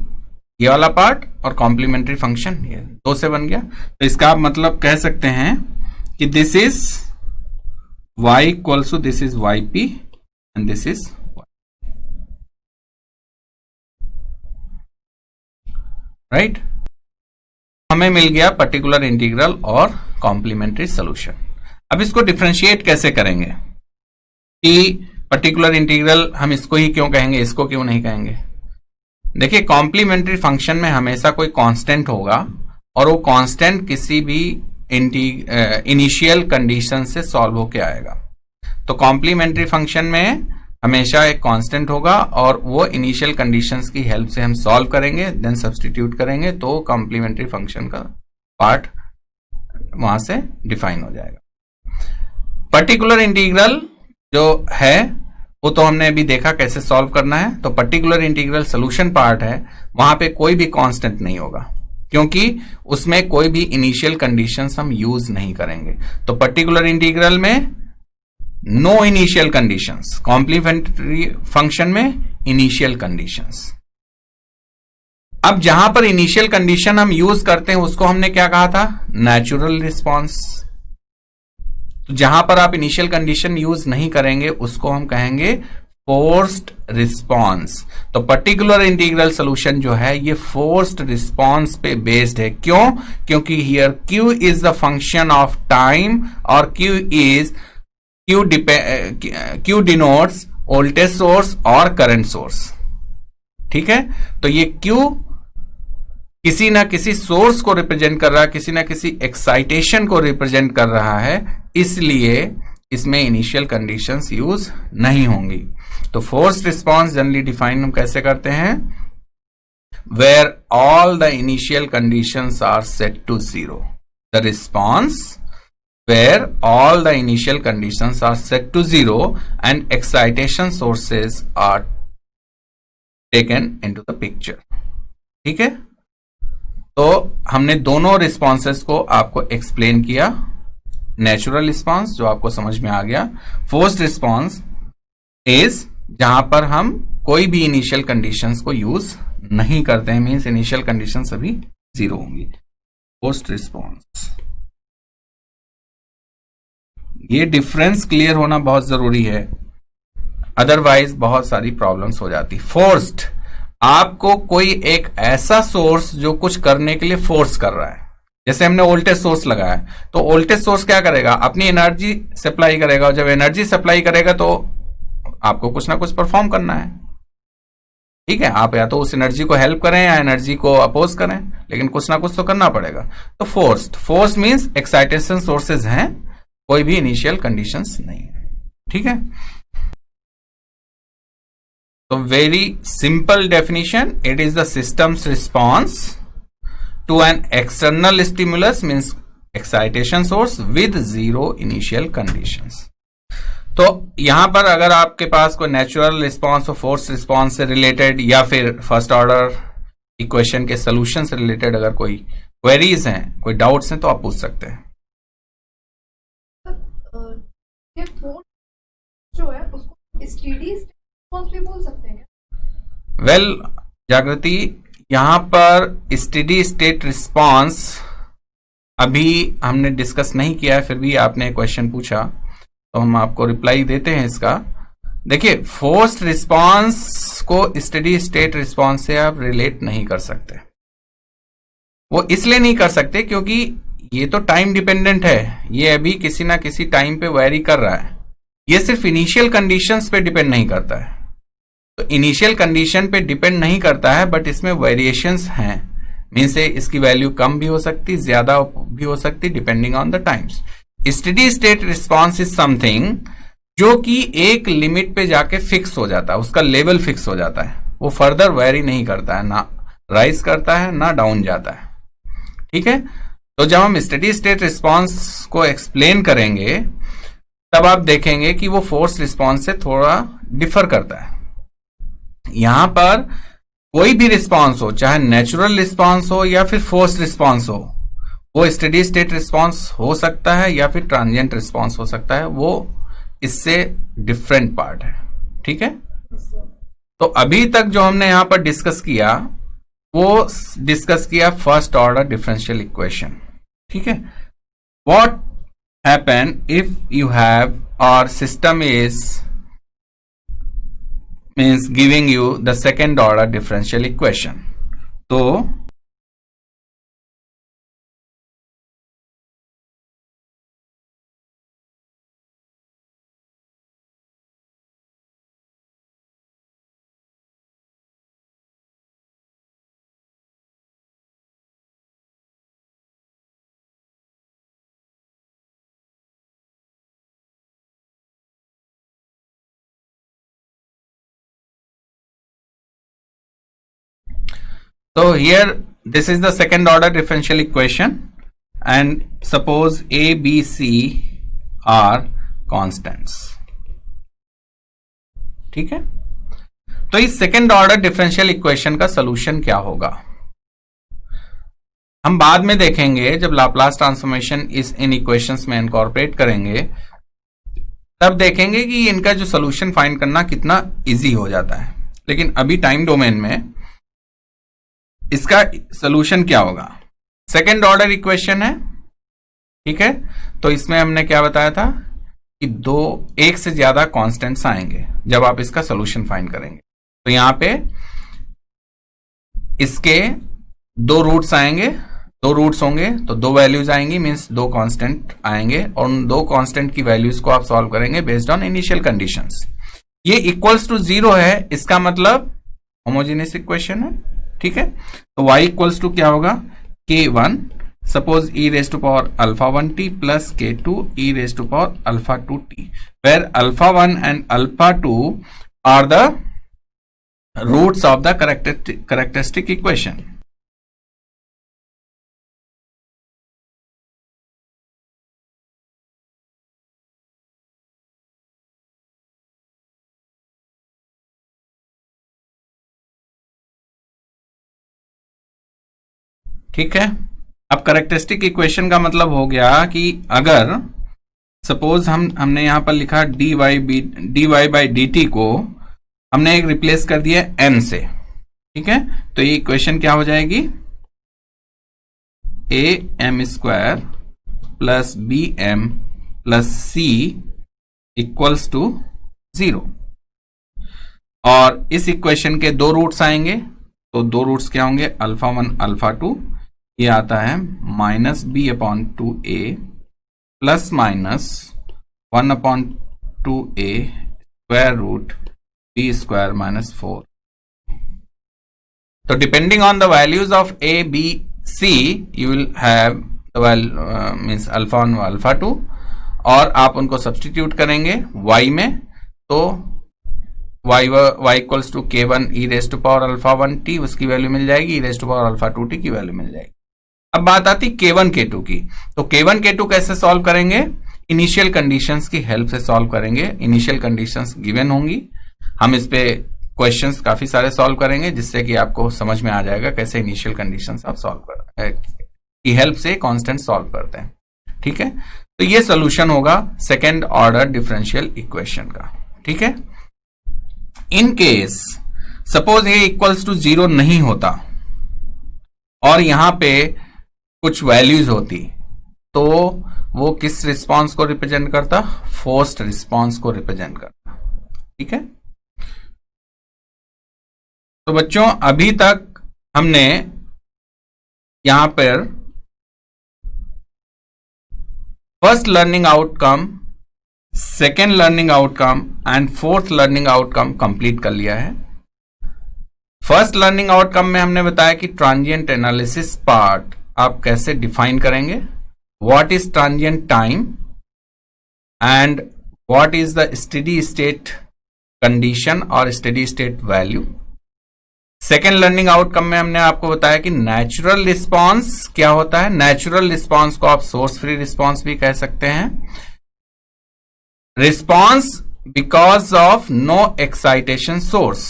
ये वाला पार्ट और कॉम्प्लीमेंट्री फंक्शन ये दो से बन गया। तो इसका आप मतलब कह सकते हैं कि this is y equals to this is yp and this is right. हमें मिल गया पर्टिकुलर इंटीग्रल और कॉम्प्लीमेंट्री सोल्यूशन। अब इसको डिफरेंशिएट कैसे करेंगे कि पर्टिकुलर इंटीग्रल हम इसको ही क्यों कहेंगे, इसको क्यों नहीं कहेंगे। देखिए, कॉम्प्लीमेंट्री फंक्शन में हमेशा कोई कांस्टेंट होगा और वो कांस्टेंट किसी भी इनिशियल कंडीशन से सॉल्व होके आएगा। तो कॉम्प्लीमेंट्री फंक्शन में हमेशा एक कांस्टेंट होगा और वो इनिशियल कंडीशंस की हेल्प से हम सॉल्व करेंगे, देन सब्स्टिट्यूट करेंगे, तो कॉम्प्लीमेंट्री फंक्शन का पार्ट वहां से डिफाइन हो जाएगा। पर्टिकुलर इंटीग्रल जो है वो तो हमने अभी देखा कैसे सॉल्व करना है। तो पर्टिकुलर इंटीग्रल सोल्यूशन पार्ट है, वहां पे कोई भी कांस्टेंट नहीं होगा क्योंकि उसमें कोई भी इनिशियल कंडीशंस हम यूज नहीं करेंगे। तो पर्टिकुलर इंटीग्रल में no initial conditions, complementary function में इनिशियल कंडीशंस। अब जहां पर इनिशियल कंडीशन हम यूज करते हैं उसको हमने क्या कहा था, नेचुरल रिस्पॉन्स। तो जहां पर आप इनिशियल कंडीशन यूज नहीं करेंगे उसको हम कहेंगे फोर्स्ड रिस्पॉन्स। तो पर्टिकुलर इंटीग्रल सॉल्यूशन जो है ये फोर्स्ड रिस्पॉन्स पे बेस्ड है। क्यों? क्योंकि here Q is the function of time और Q डिनोट्स वोल्टेज सोर्स और करंट सोर्स। ठीक है, तो ये Q किसी ना किसी सोर्स को रिप्रेजेंट कर रहा है, किसी ना किसी एक्साइटेशन को रिप्रेजेंट कर रहा है, इसलिए इसमें इनिशियल कंडीशंस यूज नहीं होंगी। तो फोर्स्ड रिस्पॉन्स जनरली डिफाइन हम कैसे करते हैं, where all the initial conditions are set to zero. The response where all the initial conditions are set to zero and excitation sources are taken into the picture। ठीक है, तो हमने दोनों responses को आपको एक्सप्लेन किया। नेचुरल रिस्पॉन्स जो आपको समझ में आ गया, फोर्स्ड रिस्पॉन्स इज जहां पर हम कोई भी इनिशियल कंडीशंस को यूज नहीं करते हैं, मींस इनिशियल कंडीशन सभी जीरो होंगी। फोर्स्ड रिस्पॉन्स, ये डिफरेंस क्लियर होना बहुत जरूरी है, अदरवाइज बहुत सारी प्रॉब्लम्स हो जाती। फोर्स्ड, आपको कोई एक ऐसा सोर्स जो कुछ करने के लिए फोर्स कर रहा है, जैसे हमने वोल्टेज सोर्स लगाया, तो वोल्टेज सोर्स क्या करेगा, अपनी एनर्जी सप्लाई करेगा, और जब एनर्जी सप्लाई करेगा तो आपको कुछ ना कुछ परफॉर्म करना है। ठीक है, आप या तो उस एनर्जी को हेल्प करें या एनर्जी को अपोज करें, लेकिन कुछ ना कुछ तो करना पड़ेगा। तो फोर्स मींस एक्साइटेशन सोर्सेज हैं, कोई भी इनिशियल कंडीशंस नहीं है। ठीक है, तो very simple definition, it is the system's response to an external stimulus means excitation source with zero initial conditions. तो यहां पर अगर आपके पास कोई नेचुरल रिस्पॉन्स और फोर्स रिस्पॉन्स से रिलेटेड या फिर फर्स्ट ऑर्डर इक्वेशन के सोल्यूशन से रिलेटेड अगर कोई क्वेरीज हैं, कोई डाउट्स हैं, तो आप पूछ सकते हैं। जो है उसको स्टेडी रिस्पॉन्स भी बोल सकते हैं। वेल जागृति, यहां पर स्टेडी स्टेट रिस्पॉन्स अभी हमने डिस्कस नहीं किया है, फिर भी आपने क्वेश्चन पूछा तो हम आपको रिप्लाई देते हैं इसका। देखिए, फोर्स्ड रिस्पॉन्स को स्टेडी स्टेट रिस्पॉन्स से आप रिलेट नहीं कर सकते। वो इसलिए नहीं कर सकते क्योंकि ये तो टाइम डिपेंडेंट है, ये अभी किसी ना किसी टाइम पे वेरी कर रहा है। ये सिर्फ इनिशियल कंडीशंस पे डिपेंड नहीं करता है। तो इनिशियल कंडीशन पे डिपेंड नहीं करता है, बट इसमें वेरिएशंस हैं, मीन से इसकी वैल्यू कम भी हो सकती, ज्यादा भी हो सकती, depending on the times. Steady state response is something जो कि एक लिमिट पे जाके फिक्स हो जाता है, उसका लेवल फिक्स हो जाता है, वो फर्दर वेरी नहीं करता है, ना राइज करता है ना डाउन जाता है। ठीक है, तो जब हम स्टेडी स्टेट रिस्पॉन्स को एक्सप्लेन करेंगे तब आप देखेंगे कि वो फोर्स रिस्पॉन्स से थोड़ा डिफर करता है। यहां पर कोई भी रिस्पॉन्स हो, चाहे नेचुरल रिस्पॉन्स हो या फिर फोर्स रिस्पॉन्स हो, वो स्टेडी स्टेट रिस्पॉन्स हो सकता है या फिर ट्रांजिएंट रिस्पॉन्स हो सकता है, वो इससे डिफरेंट पार्ट है। ठीक है, तो अभी तक जो हमने यहां पर डिस्कस किया वो डिस्कस किया फर्स्ट ऑर्डर डिफरेंशियल इक्वेशन। ठीक है, what happen if you have और system is means giving you the second order differential equation. तो So here this is the second order differential equation and suppose A, B, C are constants. ठीक है, तो इस second order differential equation का solution क्या होगा हम बाद में देखेंगे जब लाप्लास ट्रांसफॉर्मेशन इस इन इक्वेशंस में इनकॉर्पोरेट करेंगे, तब देखेंगे कि इनका जो सोल्यूशन फाइंड करना कितना इजी हो जाता है। लेकिन अभी टाइम डोमेन में इसका सोल्यूशन क्या होगा, सेकेंड ऑर्डर इक्वेशन है, ठीक है। तो इसमें हमने क्या बताया था कि एक से ज्यादा कांस्टेंट्स आएंगे जब आप इसका सोल्यूशन फाइंड करेंगे। तो यहां पे इसके दो रूट्स आएंगे, दो रूट्स होंगे तो दो वैल्यूज आएंगी, मींस दो कांस्टेंट आएंगे और उन दो कांस्टेंट की वैल्यूज को आप सॉल्व करेंगे बेस्ड ऑन इनिशियल कंडीशंस। ये इक्वल्स टू 0 है, इसका मतलब होमोजेनियस इक्वेशन है, ठीक है। तो y इक्वल्स टू क्या होगा, k1 suppose e raise to power alpha 1t plus k2 e raise to power alpha 2t, where alpha 1 and alpha 2 are the roots of the characteristic equation. ठीक है, अब characteristic equation का मतलब हो गया कि अगर सपोज हमने यहां पर लिखा dy बाई dt को हमने एक रिप्लेस कर दिया n से, ठीक है। तो ये इक्वेशन क्या हो जाएगी, am square plus bm plus c equals to 0। और इस इक्वेशन के दो रूट्स आएंगे, तो दो रूट्स क्या होंगे, अल्फा 1 अल्फा 2, ये आता है minus b upon 2a plus minus 1 upon 2a square root b square minus 4। तो depending on the values of a b c you will have means alpha 1 alpha 2 और आप उनको सब्सटीट्यूट करेंगे y में, तो y equals to k1 e raise to power alpha 1t, उसकी value मिल जाएगी, e raise to power alpha 2t की वैल्यू मिल जाएगी। अब बात आती k1 k2 की, तो k1 k2 कैसे सॉल्व करेंगे, इनिशियल कंडीशंस की हेल्प से सॉल्व करेंगे। इनिशियल कंडीशंस गिवन होंगी, हम इस पे क्वेश्चंस काफी सारे सॉल्व करेंगे जिससे कि आपको समझ में आ जाएगा कैसे इनिशियल कंडीशंस आप सॉल्व की हेल्प से कांस्टेंट सॉल्व करते हैं, ठीक है। तो ये सोल्यूशन होगा सेकेंड ऑर्डर डिफरेंशियल इक्वेशन का, ठीक है। इन केस सपोज ये इक्वल्स टू 0 नहीं होता और यहां पे कुछ वैल्यूज होती, तो वो किस रिस्पांस को रिप्रेजेंट करता, फोर्स्ड रिस्पांस को रिप्रेजेंट करता, ठीक है। तो बच्चों अभी तक हमने यहां पर first learning outcome, second learning outcome and fourth learning outcome complete कर लिया है। फर्स्ट लर्निंग आउटकम में हमने बताया कि ट्रांजिएंट एनालिसिस पार्ट आप कैसे डिफाइन करेंगे, what is transient time and what is the steady state condition और steady state value. Second learning outcome में हमने आपको बताया कि नेचुरल रिस्पांस क्या होता है। नेचुरल रिस्पांस को आप सोर्स फ्री रिस्पांस भी कह सकते हैं। Response because of no excitation source,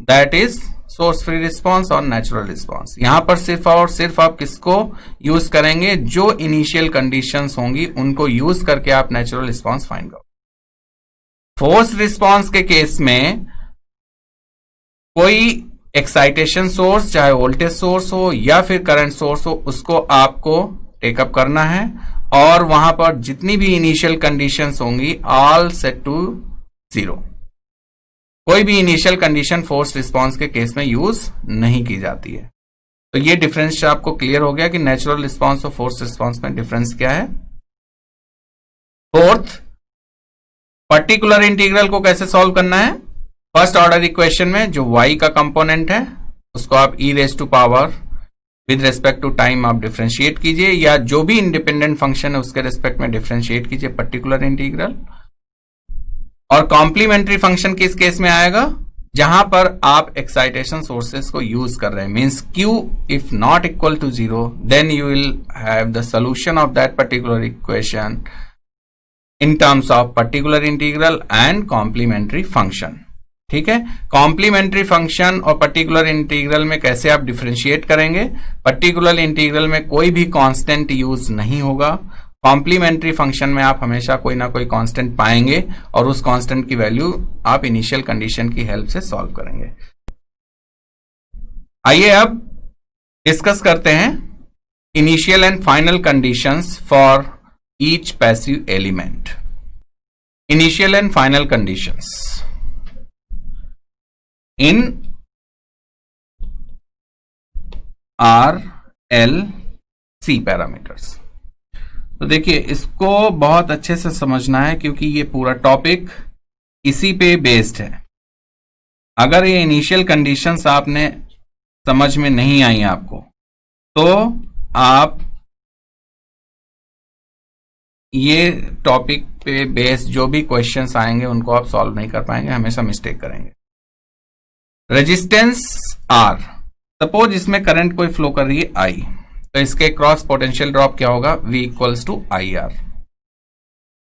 that is source free response और नेचुरल रिस्पांस। यहां पर सिर्फ और सिर्फ आप किसको यूज करेंगे, जो इनिशियल कंडीशंस होंगी उनको यूज करके आप नेचुरल रिस्पांस फाइंड करो। फोर्स रिस्पांस के केस में कोई एक्साइटेशन सोर्स, चाहे वोल्टेज सोर्स हो या फिर करंट सोर्स हो, उसको आपको टेकअप करना है और वहां पर जितनी भी इनिशियल कंडीशंस होंगी ऑल सेट टू 0। कोई भी इनिशियल कंडीशन फोर्स रिस्पांस के केस में यूज नहीं की जाती है। तो ये डिफरेंस आपको क्लियर हो गया कि नेचुरल रिस्पांस और फोर्स रिस्पांस में डिफरेंस क्या है। फोर्थ, पर्टिकुलर इंटीग्रल को कैसे सॉल्व करना है। फर्स्ट ऑर्डर इक्वेशन में जो y का कंपोनेंट है उसको आप e raise to power with respect to time आप डिफरेंशिएट कीजिए, या जो भी इंडिपेंडेंट फंक्शन है उसके रेस्पेक्ट में डिफरेंशिएट कीजिए पर्टिकुलर इंटीग्रल। और कॉम्प्लीमेंट्री फंक्शन किस केस में आएगा, जहां पर आप एक्साइटेशन सोर्सेस को यूज कर रहे हैं, means Q if not equal to 0 then you will have the solution of that particular equation in terms of particular integral and complementary function. ठीक है, कॉम्प्लीमेंट्री फंक्शन और पर्टिकुलर इंटीग्रल में कैसे आप डिफरेंशिएट करेंगे? पर्टिकुलर इंटीग्रल में कोई भी कांस्टेंट यूज नहीं होगा, कॉम्प्लीमेंट्री फंक्शन में आप हमेशा कोई ना कोई कांस्टेंट पाएंगे और उस कांस्टेंट की वैल्यू आप इनिशियल कंडीशन की हेल्प से सॉल्व करेंगे। आइए अब डिस्कस करते हैं initial and final conditions for each passive element. Initial and final conditions in RLC parameters. तो देखिए, इसको बहुत अच्छे से समझना है क्योंकि ये पूरा टॉपिक इसी पे बेस्ड है। अगर ये इनिशियल कंडीशंस आपने समझ में नहीं आई आपको, तो आप ये टॉपिक पे बेस्ड जो भी क्वेश्चंस आएंगे उनको आप सॉल्व नहीं कर पाएंगे, हमेशा मिस्टेक करेंगे। रेजिस्टेंस R, सपोज इसमें करंट कोई फ्लो कर रही है I, तो इसके क्रॉस पोटेंशियल ड्रॉप क्या होगा? V equals to IR।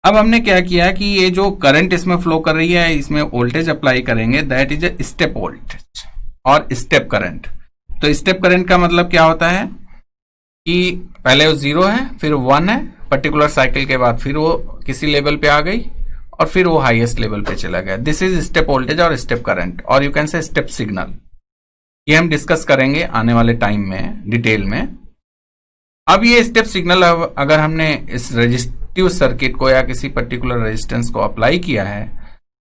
अब हमने क्या किया कि ये जो करंट इसमें फ्लो कर रही है, इसमें वोल्टेज अप्लाई करेंगे, that is a step voltage और स्टेप करंट। तो स्टेप करंट का मतलब क्या होता है कि पहले वो 0 है, फिर 1 है, पर्टिकुलर साइकिल के बाद फिर वो किसी लेवल पे आ गई और फिर वो हाईएस्ट लेवल पे चला गया। दिस इज स्टेप वोल्टेज और स्टेप करंट, और you can say step signal. ये हम डिस्कस करेंगे आने वाले टाइम में डिटेल में। अब ये स्टेप सिग्नल अगर हमने इस रेजिस्टिव सर्किट को या किसी पर्टिकुलर रेजिस्टेंस को अप्लाई किया है,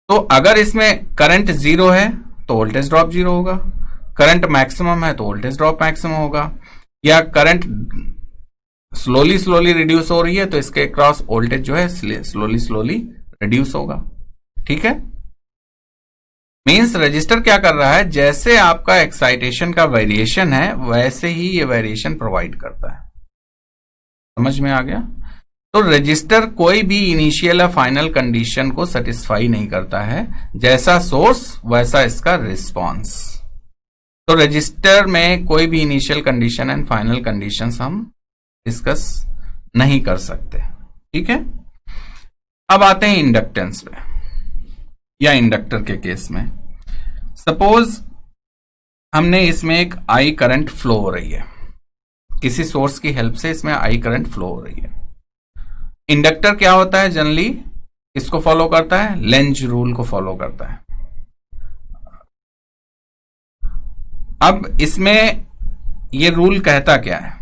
तो अगर इसमें करंट 0 है तो वोल्टेज ड्रॉप 0 होगा, करंट मैक्सिमम है तो वोल्टेज ड्रॉप मैक्सिमम होगा, या करंट स्लोली रिड्यूस हो रही है तो इसके क्रॉस वोल्टेज जो है स्लोली रिड्यूस होगा। ठीक है, मींस रजिस्टर क्या कर रहा है, जैसे आपका एक्साइटेशन का वेरिएशन है वैसे ही ये वेरिएशन प्रोवाइड करता है। समझ में आ गया? तो रजिस्टर कोई भी इनिशियल या फाइनल कंडीशन को सेटिस्फाई नहीं करता है, जैसा सोर्स वैसा इसका रिस्पॉन्स। तो रजिस्टर में कोई भी initial condition and final conditions हम डिस्कस नहीं कर सकते। ठीक है, अब आते हैं इंडक्टेंस पे या इंडक्टर के केस में। सपोज हमने इसमें एक I करंट फ्लो हो रही है, किसी सोर्स की हेल्प से इसमें I करंट फ्लो हो रही है। इंडक्टर क्या होता है? जनरली इसको फॉलो करता है, लेंज रूल को फॉलो करता है। अब इसमें ये रूल कहता क्या है?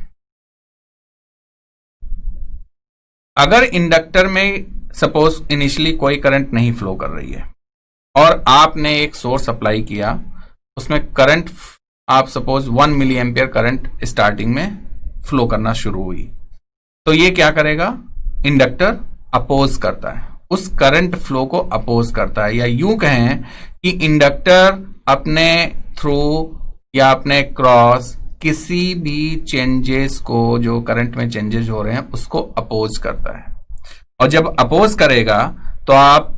अगर इंडक्टर में सपोज इनिशियली कोई करंट नहीं फ्लो कर रही है और आपने एक सोर्स अप्लाई किया, उसमें करंट आप suppose 1 milli ampere current starting में फ्लो करना शुरू हुई, तो ये क्या करेगा? इंडक्टर अपोज करता है, उस करंट फ्लो को अपोज करता है। या यूं कहें कि इंडक्टर अपने थ्रू या अपने क्रॉस किसी भी चेंजेस को, जो करंट में चेंजेस हो रहे हैं, उसको अपोज करता है। और जब अपोज करेगा तो आप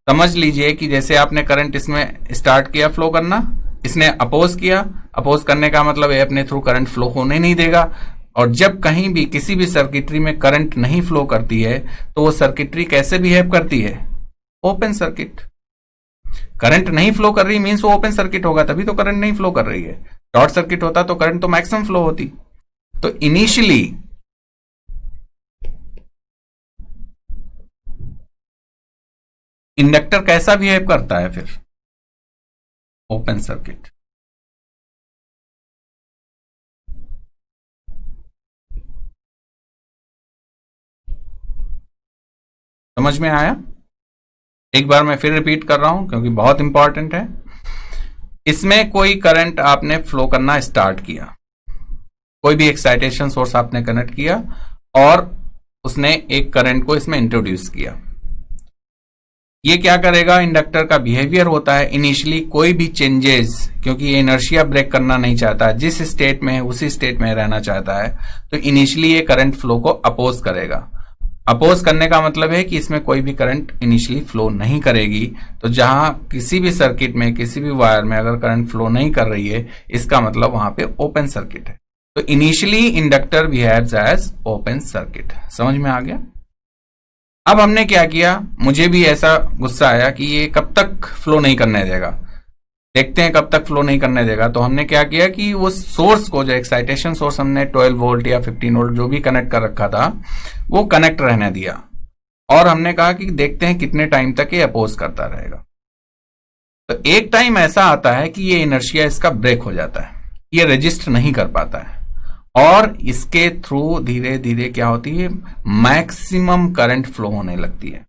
समझ लीजिए कि जैसे आपने करंट इसमें स्टार्ट किया फ्लो करना, इसने अपोज किया, अपोज करने का मतलब है अपने थ्रू करंट फ्लो होने नहीं देगा। और जब कहीं भी किसी भी सर्किटरी में करंट नहीं फ्लो करती है तो वो सर्किटरी कैसे बिहेव करती है? Open circuit. करंट नहीं फ्लो कर रही मीन्स वो ओपन सर्किट होगा, तभी तो करंट नहीं फ्लो कर रही है। शॉर्ट सर्किट होता तो करंट तो मैक्सिमम फ्लो होती। तो इनिशियली इंडक्टर कैसा बिहेव करता है फिर? Open circuit. समझ में आया? एक बार मैं फिर रिपीट कर रहा हूं क्योंकि बहुत इंपॉर्टेंट है। इसमें कोई करंट आपने फ्लो करना स्टार्ट किया, कोई भी एक्साइटेशन सोर्स आपने कनेक्ट किया और उसने एक करंट को इसमें इंट्रोड्यूस किया। ये क्या करेगा? इंडक्टर का बिहेवियर होता है इनिशियली कोई भी चेंजेस, क्योंकि ये इनर्शिया ब्रेक करना नहीं चाहता, जिस स्टेट में है उसी स्टेट में रहना चाहता है, तो इनिशियली ये करंट फ्लो को अपोज करेगा। अपोज करने का मतलब है कि इसमें कोई भी करंट इनिशियली फ्लो नहीं करेगी। तो जहां किसी भी सर्किट में, किसी भी वायर में अगर करंट फ्लो नहीं कर रही है, इसका मतलब वहां पे ओपन सर्किट है। तो initially inductor behaves as open circuit. समझ में आ गया? अब हमने क्या किया, मुझे भी ऐसा गुस्सा आया कि ये कब तक फ्लो नहीं करने देगा, देखते हैं कब तक फ्लो नहीं करने देगा। तो हमने क्या किया कि वो सोर्स को, जो एक्साइटेशन सोर्स हमने 12 वोल्ट या 15 वोल्ट जो भी कनेक्ट कर रखा था, वो कनेक्ट रहने दिया और हमने कहा कि देखते हैं कितने टाइम तक ये अपोज करता रहेगा। तो एक टाइम ऐसा आता है कि ये इनर्शिया इसका ब्रेक हो जाता है, ये रजिस्टर नहीं कर पाता है और इसके थ्रू धीरे धीरे क्या होती है, मैक्सिमम करंट फ्लो होने लगती है।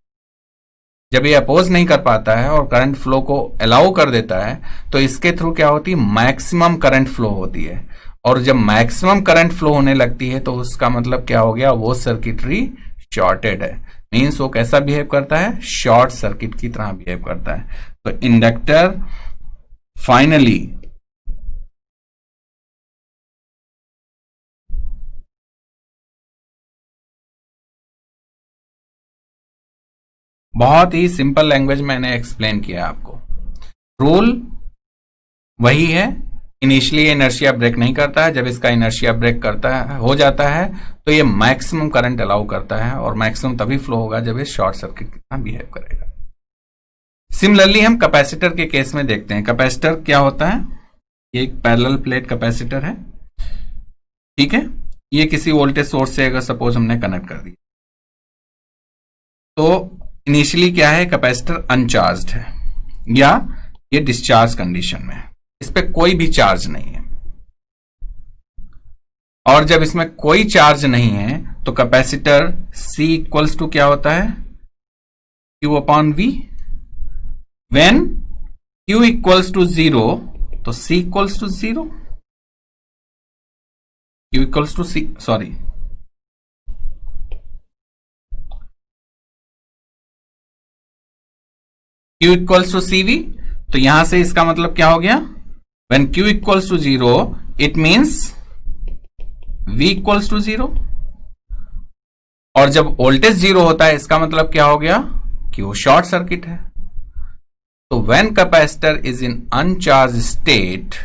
जब ये अपोज नहीं कर पाता है और करंट फ्लो को अलाउ कर देता है, तो इसके थ्रू क्या होती है, मैक्सिमम करंट फ्लो होती है। और जब मैक्सिमम करंट फ्लो होने लगती है तो उसका मतलब क्या हो गया, वो सर्किटरी शॉर्टेड है। मीन्स वो कैसा बिहेव करता है, शॉर्ट सर्किट की तरह बिहेव करता है। तो इंडक्टर फाइनली बहुत ही सिंपल लैंग्वेज मैंने एक्सप्लेन किया आपको। रूल वही है, इनिशियली इनर्शिया ब्रेक नहीं करता है, जब इसका इनर्शिया ब्रेक करता है, हो जाता है, तो ये मैक्सिमम करंट अलाउ करता है और मैक्सिमम तभी फ्लो होगा जब ये शॉर्ट सर्किट की तरह बिहेव करेगा। सिमिलरली हम कैपेसिटर के केस में देखते हैं। कैपेसिटर क्या होता है, ये एक पैरेलल प्लेट कैपेसिटर है, ठीक है। ये किसी वोल्टेज सोर्स से अगर सपोज हमने कनेक्ट कर दिया, तो इनिशियली क्या है, कैपेसिटर अनचार्ज्ड है या ये डिस्चार्ज कंडीशन में है, इस पे कोई भी चार्ज नहीं है। और जब इसमें कोई चार्ज नहीं है तो कैपेसिटर C इक्वल्स टू क्या होता है, Q upon V। When Q equals to 0 तो C equals to 0, Q equals to C, sorry, Q equals to CV। तो यहां से इसका मतलब क्या हो गया, when Q equals to 0 it means V equals to 0। और जब वोल्टेज 0 होता है इसका मतलब क्या हो गया कि वो शॉर्ट सर्किट है। तो when capacitor is in uncharge state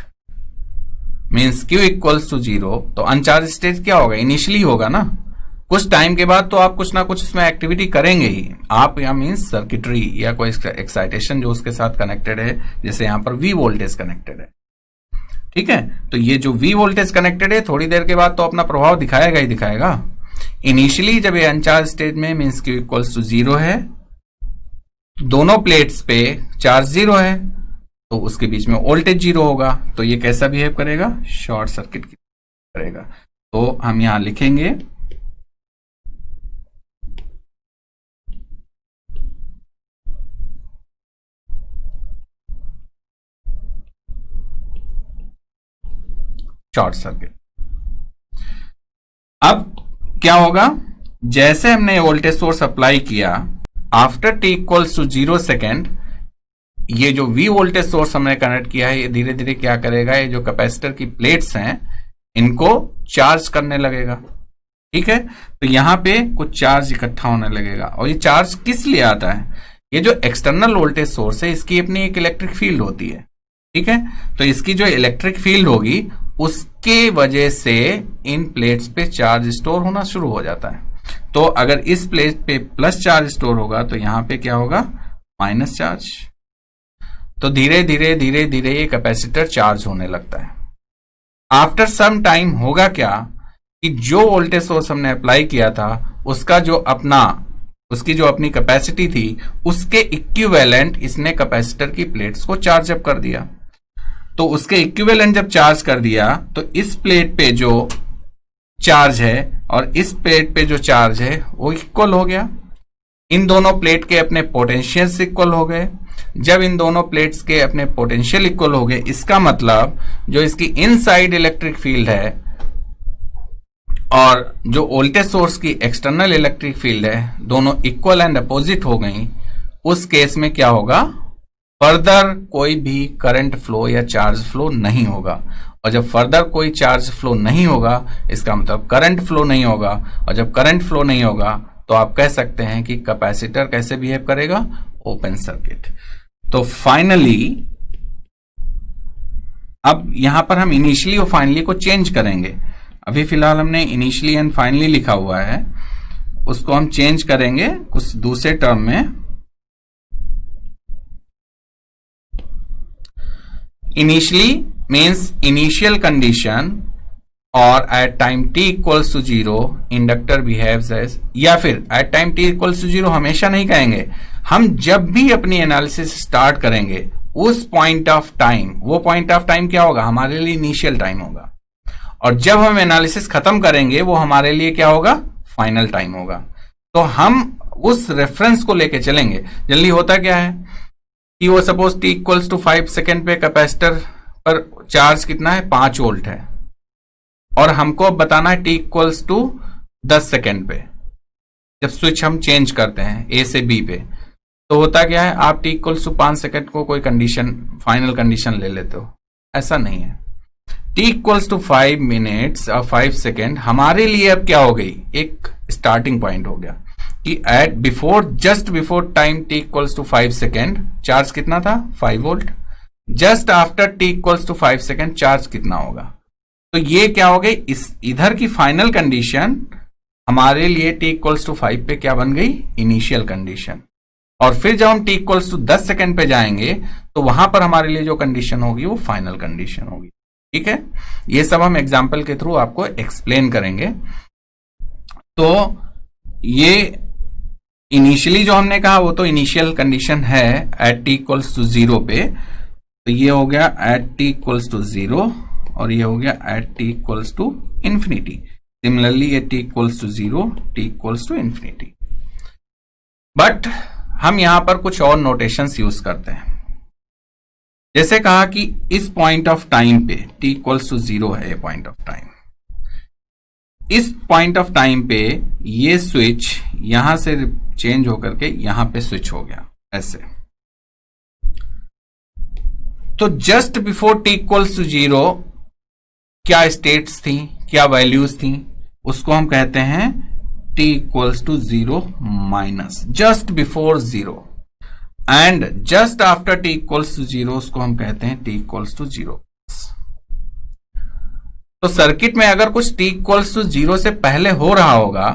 means Q equals to 0, तो अनचार्ज स्टेट क्या होगा, इनिशियली होगा ना, कुछ टाइम के बाद तो आप कुछ ना कुछ उसमें एक्टिविटी करेंगे ही आप, या मीन्स सर्किटरी या कोई एक्साइटेशन जो उसके साथ कनेक्टेड है, जैसे यहां पर V वोल्टेज कनेक्टेड है, ठीक है। तो ये जो V वोल्टेज कनेक्टेड है थोड़ी देर के बाद तो अपना प्रभाव दिखाएगा ही दिखाएगा। इनिशियली जब ये अनचार्ज स्टेट में मीन्स Q इक्वल्स टू 0 है, दोनों प्लेट्स पे चार्ज 0 है, तो उसके बीच में वोल्टेज 0 होगा, तो ये कैसा बिहेव करेगा, शॉर्ट सर्किट की करेगा। तो हम यहां लिखेंगे शॉर्ट सर्किट। अब क्या होगा, जैसे हमने वोल्टेज सोर्स अप्लाई किया, after t equals to 0 second, ये जो V वोल्टेज सोर्स हमने कनेक्ट किया है, ये धीरे धीरे क्या करेगा, ये जो कैपेसिटर की प्लेट्स हैं इनको चार्ज करने लगेगा, ठीक है। तो यहां पे कुछ चार्ज इकट्ठा होने लगेगा। और ये चार्ज किस लिए आता है, ये जो एक्सटर्नल वोल्टेज सोर्स है इसकी अपनी एक इलेक्ट्रिक फील्ड होती है, ठीक है। तो इसकी जो इलेक्ट्रिक फील्ड होगी उसके वजह से इन प्लेट्स पे चार्ज स्टोर होना शुरू हो जाता है। तो अगर इस प्लेट पे प्लस चार्ज स्टोर होगा तो यहां पे क्या होगा, माइनस चार्ज। तो धीरे धीरे धीरे धीरे ये कैपेसिटर चार्ज होने लगता है। आफ्टर सम टाइम होगा क्या कि जो वोल्टेज सोर्स हमने अप्लाई किया था उसका जो अपना, उसकी जो अपनी कैपेसिटी थी उसके इक्विवेलेंट इसने कैपेसिटर की प्लेट्स को चार्ज अप कर दिया। तो उसके इक्विवेलेंट जब चार्ज कर दिया तो इस प्लेट पे जो चार्ज है और इस प्लेट पे जो चार्ज है वो इक्वल हो गया। इन दोनों प्लेट के अपने पोटेंशियल इक्वल हो गए। जब इन दोनों प्लेट्स के अपने पोटेंशियल इक्वल हो गए, इसका मतलब जो इसकी इनसाइड इलेक्ट्रिक फील्ड है और जो वोल्टेज सोर्स की एक्सटर्नल इलेक्ट्रिक फील्ड है, दोनों इक्वल एंड अपोजिट हो गई। उस केस में क्या होगा, फर्दर कोई भी करंट फ्लो या चार्ज फ्लो नहीं होगा। और जब फर्दर कोई चार्ज फ्लो नहीं होगा इसका मतलब करंट फ्लो नहीं होगा, और जब करंट फ्लो नहीं होगा तो आप कह सकते हैं कि कैपेसिटर कैसे बिहेव करेगा, ओपन सर्किट। तो फाइनली अब यहां पर हम इनिशियली और फाइनली को चेंज करेंगे। अभी फिलहाल हमने इनिशियली एंड फाइनली लिखा हुआ है, उसको हम चेंज करेंगे कुछ दूसरे टर्म में। इनिशियली मीन्स इनिशियल कंडीशन और at time t equals to 0 inductor behaves as, या फिर at time t equals to 0 हमेशा नहीं कहेंगे, हम जब भी अपनी एनालिसिस स्टार्ट करेंगे उस पॉइंट ऑफ टाइम, वो पॉइंट ऑफ टाइम क्या होगा, हमारे लिए इनिशियल टाइम होगा, और जब हम एनालिसिस खत्म करेंगे वो हमारे लिए क्या होगा, फाइनल टाइम होगा। तो हम उस रेफरेंस को लेके चलेंगे। जल्दी होता क्या है कि वो suppose t equals to 5 second पे कैपेसिटर पर चार्ज कितना है, 5 वोल्ट है, और हमको अब बताना है t इक्वल्स टू 10 सेकेंड पे जब स्विच हम चेंज करते हैं A से B पे, तो होता क्या है, आप t इक्वल्स टू 5 सेकेंड को कोई कंडीशन, फाइनल कंडीशन ले लेते हो, ऐसा नहीं है। t इक्वल्स टू 5 मिनट्स और 5 सेकेंड हमारे लिए अब क्या हो गई, एक स्टार्टिंग पॉइंट हो गया कि at before, just before time t equals to 5 second charge कितना था, 5 volt. Just after t equals to 5 second charge कितना होगा, तो ये क्या हो गई, इस इधर की फाइनल कंडीशन हमारे लिए t इक्वल्स टू 5 पे क्या बन गई, इनिशियल कंडीशन। और फिर जब हम t इक्वल्स टू 10 सेकेंड पे जाएंगे तो वहां पर हमारे लिए जो कंडीशन होगी वो फाइनल कंडीशन होगी। ठीक है, ये सब हम एग्जाम्पल के थ्रू आपको एक्सप्लेन करेंगे। तो ये इनिशियली जो हमने कहा वो तो इनिशियल कंडीशन है एट t इक्वल्स टू 0 पे, तो ये हो गया एट t इक्वल्स टू 0 और ये हो गया at t equals to infinity. Similarly ये t equals to 0, t equals to infinity. But हम यहां पर कुछ और नोटेशंस यूज करते हैं। जैसे कहा कि इस पॉइंट ऑफ टाइम पे t इक्वल्स टू 0 है, ये पॉइंट ऑफ टाइम, इस पॉइंट ऑफ टाइम पे ये स्विच यहां से चेंज होकर के यहां पे स्विच हो गया ऐसे। तो just before t equals to 0 क्या स्टेट्स थी, क्या वैल्यूज थी, उसको हम कहते हैं t equals to 0 minus, just before 0, and just after t equals to 0 उसको हम कहते हैं t इक्वल्स टू 0। तो सर्किट में अगर कुछ t इक्वल्स टू 0 से पहले हो रहा होगा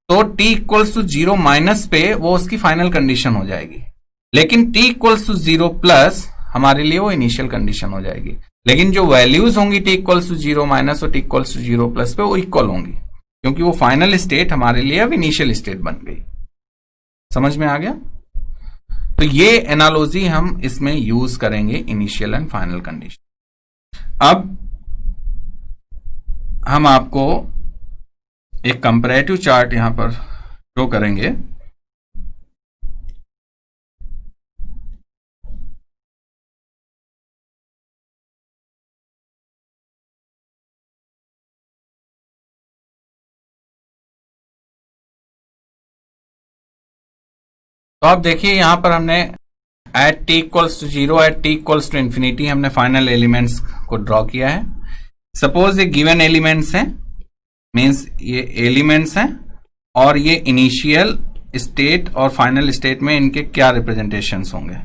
तो t इक्वल्स टू 0 माइनस पे वो उसकी फाइनल कंडीशन हो जाएगी, लेकिन t इक्वल्स टू 0 प्लस हमारे लिए वो इनिशियल कंडीशन हो जाएगी। लेकिन जो वैल्यूज होंगी t इक्वल्स टू 0 माइनस और t इक्वल्स टू 0 प्लस पे वो इक्वल होंगी, क्योंकि वो फाइनल स्टेट हमारे लिए अब इनिशियल स्टेट बन गई। समझ में आ गया? तो ये एनालॉजी हम इसमें यूज करेंगे, इनिशियल एंड फाइनल कंडीशन। अब हम आपको एक कंपैरेटिव चार्ट यहां पर शो करेंगे। तो आप देखिए यहां पर हमने at t equals to 0, at t equals to infinity हमने फाइनल एलिमेंट्स को ड्रॉ किया है। सपोज ये गिवन एलिमेंट्स हैं, मींस ये एलिमेंट्स हैं और ये इनिशियल स्टेट और फाइनल स्टेट में इनके क्या रिप्रेजेंटेशंस होंगे।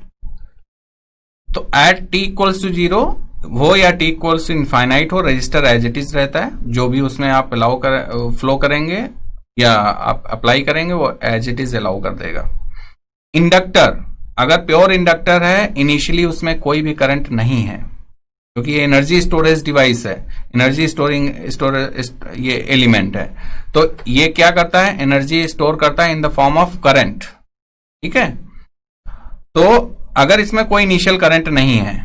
तो एट t इक्वल्स टू 0 हो या t इक्वल्स टू इनफाइनाइट हो, रजिस्टर एज इट इज रहता है, जो भी उसमें आप फ्लो करेंगे या आप अप्लाई करेंगे वो एज इट इज अलाउ कर देगा। इंडक्टर, अगर प्योर इंडक्टर है, इनिशियली उसमें कोई भी करंट नहीं है, क्योंकि ये एनर्जी स्टोरेज डिवाइस है, एनर्जी स्टोरेज ये एलिमेंट है, तो ये क्या करता है, एनर्जी स्टोर करता है in the form of current. ठीक है, तो अगर इसमें कोई इनिशियल करंट नहीं है,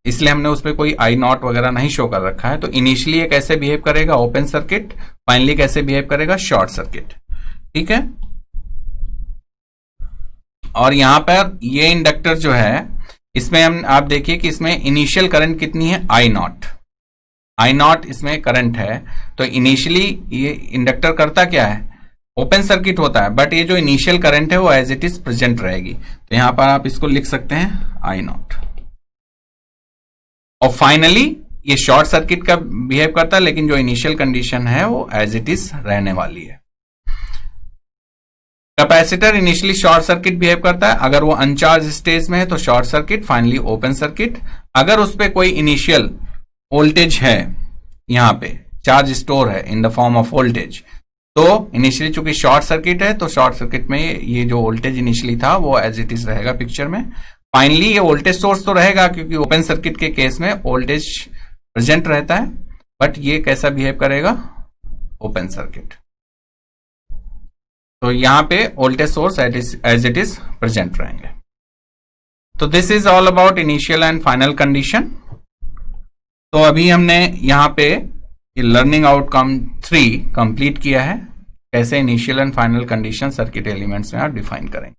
इसलिए हमने उस पर कोई आई नॉट वगैरह नहीं शो कर रखा है, तो इनिशियली ये कैसे बिहेव करेगा, ओपन सर्किट, फाइनली कैसे बिहेव करेगा, शॉर्ट सर्किट। ठीक है, और यहां पर ये इंडक्टर जो है, इसमें हम आप देखिए कि इसमें इनिशियल करंट कितनी है, आई नॉट इसमें करंट है। तो इनिशियली ये इंडक्टर करता क्या है, ओपन सर्किट होता है, बट ये जो इनिशियल करंट है वो एज इट इज प्रेजेंट रहेगी। तो यहां पर आप इसको लिख सकते हैं आई नॉट। और फाइनली ये शॉर्ट सर्किट का बिहेव करता है, लेकिन जो इनिशियल कंडीशन है वो एज इट इज रहने वाली है। Capacitor initially short circuit behave करता है, अगर वो अनचार्ज स्टेज में है तो short circuit, finally open circuit. अगर उस पर कोई इनिशियल वोल्टेज है, यहां पे चार्ज स्टोर है in the form of voltage, तो इनिशियली चूंकि शॉर्ट सर्किट है तो शॉर्ट सर्किट में ये जो वोल्टेज इनिशियली था वो एज इट इज रहेगा पिक्चर में। फाइनली ये वोल्टेज सोर्स तो रहेगा क्योंकि ओपन सर्किट के केस में वोल्टेज प्रेजेंट रहता है, बट ये कैसा बिहेव करेगा, ओपन सर्किट। तो यहां पे voltage source as it is present रहेंगे। तो this is all about initial and final condition. तो अभी हमने यहां पे लर्निंग आउटकम 3 कंप्लीट किया है, कैसे initial and final condition circuit elements में आप डिफाइन करेंगे।